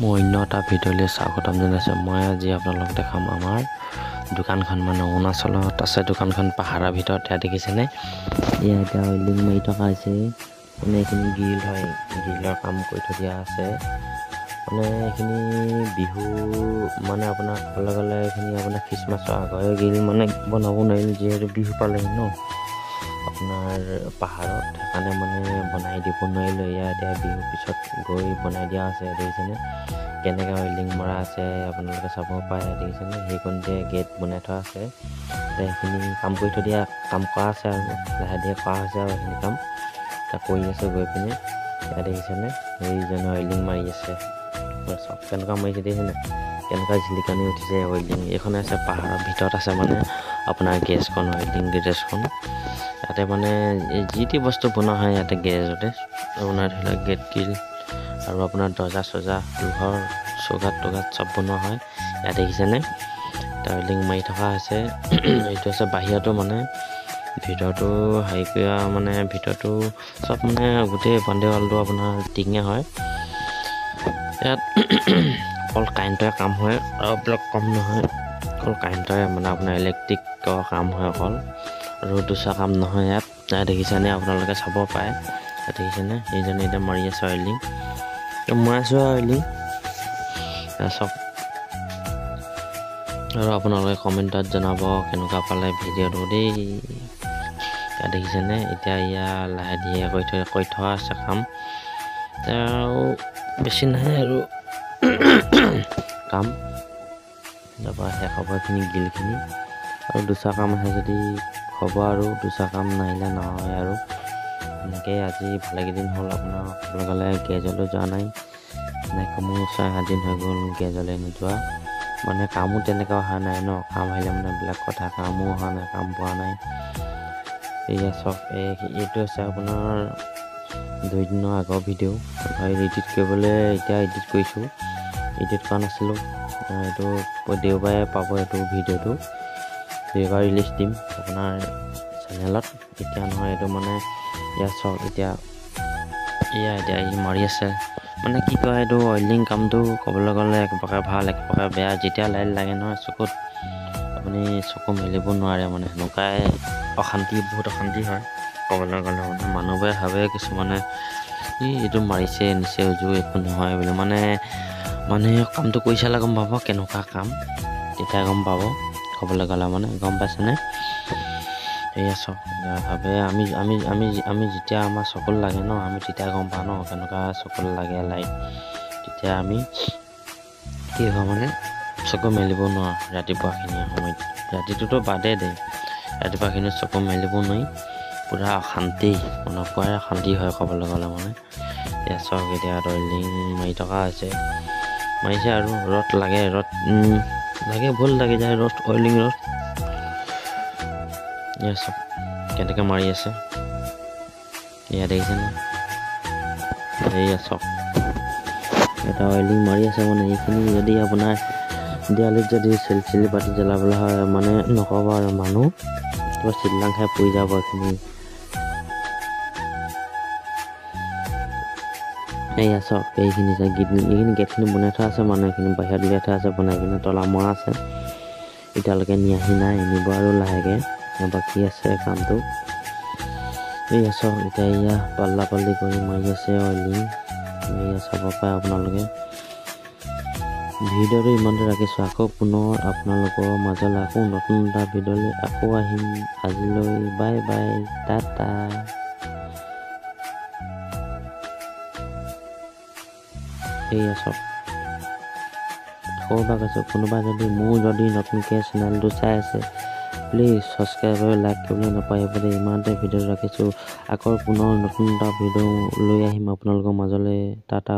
মই অন্য এটা ভিডিঅ'লৈ স্বাগতম জনাইছোঁ। মই আজি আপোনালোকক দেখাম আমাৰ দোকানখন, মানে অৰুণাচলত আছে দোকানখন, পাহাৰৰ ভিতৰত। ইয়াত দেখিছেনে, ইয়াত এতিয়া ৱেল্ডিং মাৰি থকা হৈছে। মানে এইখিনি গ্ৰিল হয়, গ্ৰিলৰ কাম কৰি থৈ দিয়া আছে। মানে এইখিনি বিহু, মানে আপোনাৰ ক'বলৈ গ'লে এইখিনি আপোনাৰ খ্ৰীষ্টমাছৰ আগৰে গ্ৰিল মানে বনাব নোৱাৰিল, যিহেতু বিহু পালেহি ন আপোনাৰ পাহাৰত, সেইকাৰণে মানে বনাই দিব নোৱাৰিলোঁ। এয়া এতিয়া বিহুৰ পিছত গৈ বনাই দিয়া আছে। দেখিছেনে কেনেকৈ ৱেল্ডিং মৰা আছে, আপোনালোকে চাব পাৰে। দেখিছেনে সেইকণতে গেট বনাই থোৱা আছে। এতিয়া সেইখিনি কাম কৰি থৈ দিয়া, কাম কৰা আছে আৰু লাহে ধীৰে কৰা হৈছে আৰু সেইখিনি কাম এতিয়া কৰি আছে গৈ পিনে। এতিয়া দেখিছেনে সেইজনে ৱেল্ডিং মাৰি আছে, চব কেনেকুৱা মাৰিছে দেখিছেনে, কেনেকুৱা জিলিকানি উঠিছে ৱেল্ডিং। এইখন আছে পাহাৰৰ ভিতৰত আছে, মানে আপোনাৰ গেছখন, ৱেল্ডিং গেৰেজখন। ইয়াতে মানে যি টি বস্তু বনোৱা হয় ইয়াতে গেৰেজতে। আপোনাৰ ধৰি লওক গেট গ্ৰিল আৰু আপোনাৰ দৰ্জা চৰ্জা, লোহাৰ চৌকাত টৌকাত চব বনোৱা হয়। ইয়াত দেখিছেনে ৱেল্ডিং মাৰি থকা হৈছে। এইটো আছে বাহিৰতো, মানে ভিতৰতো হেৰি কৰা, মানে ভিতৰতো চব মানে গোটেই বাউণ্ডেৰীৱালটো আপোনাৰ টিঙে হয়। ইয়াত অকল কাৰেণ্টৰে কাম হয় আৰু এইবিলাক কম নহয়, অকল কাৰেণ্টৰে, মানে আপোনাৰ ইলেক্ট্ৰিকৰ কাম হয় অকল, আৰু দুচৰা কাম নহয় ইয়াত। দেখিছেনে আপোনালোকে চাব পাৰে। দেখিছেনে সেইজনে এতিয়া মাৰি আছে ৱেল্ডিং, মই আছোঁ আৰু ৱেল্ডিং চব। আৰু আপোনালোকে কমেণ্টত জনাব কেনেকুৱা পালে ভিডিঅ'টো দেই। এতিয়া দেখিছেনে, এতিয়া ইয়াৰ লাহে ধীৰে কৰি থোৱা আছে কাম। আৰু বেছি নাই আৰু কাম, তাৰপৰা শেষ হ'ব এইখিনি গ্ৰিলখিনি। আৰু দুচৰা কাম আহে যদি হ'ব, আৰু দুচৰা কাম নাহিলে নহয় আৰু। এনেকৈ আজি ভালেকেইদিন হ'ল আপোনাৰ ক'বলৈ গ'লে গেৰেজলৈ যোৱা নাই। কমেও 6-7 দিন হৈ গ'ল গেৰেজলৈ নোযোৱা। মানে কামো তেনেকৈ অহা নাই ন, কাম আহিলে মানে বেলেগ কথা, কামো অহা নাই, কাম পোৱা নাই। এয়া চব এইটো হৈছে আপোনাৰ 2 দিনৰ আগৰ ভিডিঅ'। এডিট কৰিবলৈ এতিয়া এডিট কৰিছোঁ, এডিট কৰা নাছিলোঁ। এইটো দেওবাৰে পাব এইটো ভিডিঅ'টো, দেওবাৰে ৰিলিজ দিম আপোনাৰ চেনেলত। এতিয়া নহয়, এইটো মানে ইয়াত চব এতিয়া ই মাৰি আছে। মানে কি কয়, এইটো ৱেল্ডিং কামটো ক'বলৈ গ'লে এক প্ৰকাৰ ভাল, এক প্ৰকাৰ বেয়া। যেতিয়া লাইট লাগে নহয় চকুত, আপুনি চকু মেলিব নোৱাৰে, মানে সেনেকুৱাই অশান্তি, বহুত অশান্তি হয় ক'বলৈ গ'লে। মানে মানুহবোৰে ভাবে কিছুমানে এইটো মাৰিছে নিচে উজু একো নহয় বুলি, মানে মানুহে কামটো কৰি চালে গম পাব কেনেকুৱা কাম, তেতিয়া গম পাব ক'বলৈ গ'লে, মানে গম পাইছেনে। সেয়া চব ভাবে আমি যেতিয়া আমাৰ চকুত লাগে ন, আমি তেতিয়া গম পাওঁ ন কেনেকুৱা চকুত লাগে লাইট। তেতিয়া আমি কি হয়, মানে চকু মেলিব নোৱাৰোঁ ৰাতিপুৱাখিনি সময়ত। ৰাতিটোতো বাদেই দে, ৰাতিপুৱাখিনি চকু মেলিব নোৱাৰি, পূৰা অশান্তি, পুৱাই অশান্তি হয় ক'বলৈ গ'লে। মানে এয়া চব এতিয়া ৱেল্ডিং মাৰি থকা হৈছে, মাৰিছে আৰু ৰদ লাগে, ৰদ লাগে, ভুল লাগি যায় ৰদ, ৱেল্ডিং ৰদ। এয়া চব কেনেকৈ মাৰি আছে, এয়া দেখিছেনে, এয়া চব এটা ৱেল্ডিং মাৰি আছে। মানে এইখিনি যদি আপোনাৰ দেৱালীত যদি চিলি পাতি জ্বলাবলৈ হয়, মানে নক'ব আৰু, মানুহ কিবা চিল্লাং খাই পৰি যাব এইখিনি। এয়া চব এইখিনি গেটখিনি বনাই থোৱা আছে, মানে এইখিনি বাহিৰত উলিয়াই থোৱা আছে, বনাই কিনে তলা মৰা আছে। এতিয়ালৈকে নিয়াহি নাই, নিব আৰু লাহেকৈ, বাকী আছে কামটো। এয়া চব এতিয়া এয়া পাল্লা পাল্লি কৰি মাৰি আছে ৱেল্ডিং। এয়া চাব পাৰে আপোনালোকে। ভিডিঅ'টো ইমানতে ৰাখিছোঁ, আকৌ পুনৰ আপোনালোকৰ মাজলৈ আকৌ নতুন এটা ভিডিঅ'লৈ আকৌ আহিম। আজিলৈ বাই বাই, টাটা। সেয়া চব সৰুবাক কৈছোঁ, কোনোবা যদি মোৰ যদি নতুনকৈ চেনেলটো চাই আছে, প্লিজ ছাবস্ক্ৰাইব আৰু লাইক কৰিবলৈ নাপাহৰিব দেই। ইমানতে ভিডিঅ'টো ৰাখিছোঁ, আকৌ পুনৰ নতুন এটা ভিডিঅ' লৈ আহিম আপোনালোকৰ মাজলৈ। টাটা।